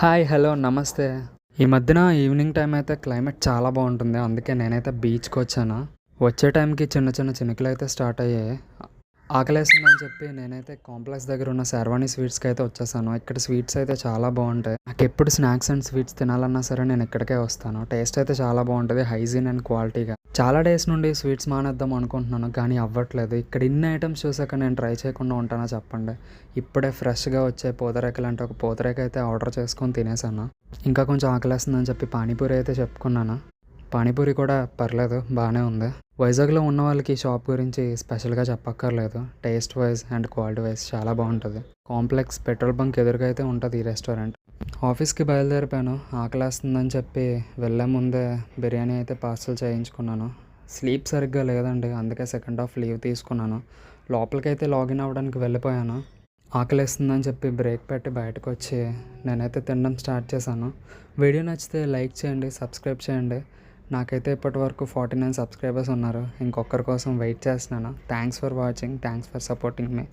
Hi, hello, నమస్తే. ఈ మధ్యన ఈవినింగ్ టైం అయితే క్లైమేట్ చాలా బాగుంటుంది. అందుకే నేనైతే బీచ్‌కి వచ్చాను. వచ్చే టైంకి చిన్న చిన్న చినుకులు అయితే స్టార్ట్ అయ్యాయి. ఆకలేస్తుందని చెప్పి నేనైతే కాంప్లెక్స్ దగ్గర ఉన్న శర్వాణి స్వీట్స్‌కి అయితే వచ్చేసాను. ఇక్కడ స్వీట్స్ అయితే చాలా బాగుంటాయి. నాకెప్పుడు స్నాక్స్ అండ్ స్వీట్స్ తినాలన్నా సరే నేను ఇక్కడికే వస్తాను. టేస్ట్ అయితే చాలా బాగుంటుంది. హైజీన్ అండ్ క్వాలిటీగా. చాలా డేస్ నుండి స్వీట్స్ మానేద్దాం అనుకుంటున్నాను, కానీ అవ్వట్లేదు. ఇక్కడ ఇన్ని ఐటమ్స్ చూసాక నేను ట్రై చేయకుండా ఉంటానా చెప్పండి. ఇప్పుడే ఫ్రెష్‌గా వచ్చే పూతరేకులు అంటే ఒక పూతరేక అయితే ఆర్డర్ చేసుకొని తినేసాను. ఇంకా కొంచెం ఆకలేస్తుందని చెప్పి పానీపూరి అయితే చెప్పుకున్నాను. పానీపూరి కూడా పర్లేదు, బాగానే ఉంది. వైజాగ్లో ఉన్న వాళ్ళకి ఈ షాప్ గురించి స్పెషల్గా చెప్పక్కర్లేదు. Taste wise and quality wise చాలా బాగుంటుంది. కాంప్లెక్స్ పెట్రోల్ బంక్ ఎదురుగా అయితే ఉంటుంది ఈ రెస్టారెంట్. ఆఫీస్కి బయలుదేరిపోయాను. ఆకలేస్తుందని చెప్పి వెళ్ళే ముందే బిర్యానీ అయితే పార్సల్ చేయించుకున్నాను. స్లీప్ సరిగ్గా లేదండి, అందుకే సెకండ్ హాఫ్ లీవ్ తీసుకున్నాను. లోపలికైతే లాగిన్ అవ్వడానికి వెళ్ళిపోయాను. ఆకలేస్తుందని చెప్పి బ్రేక్ పెట్టి బయటకు వచ్చి నేనైతే తినడం స్టార్ట్ చేశాను. వీడియో నచ్చితే లైక్ చేయండి, సబ్స్క్రైబ్ చేయండి. నాకైతే ఇప్పటివరకు 49 సబ్స్క్రైబర్స్ ఉన్నారు. ఇంకొకరి కోసం వెయిట్ చేస్తున్నాను. Thanks for watching. Thanks for supporting me.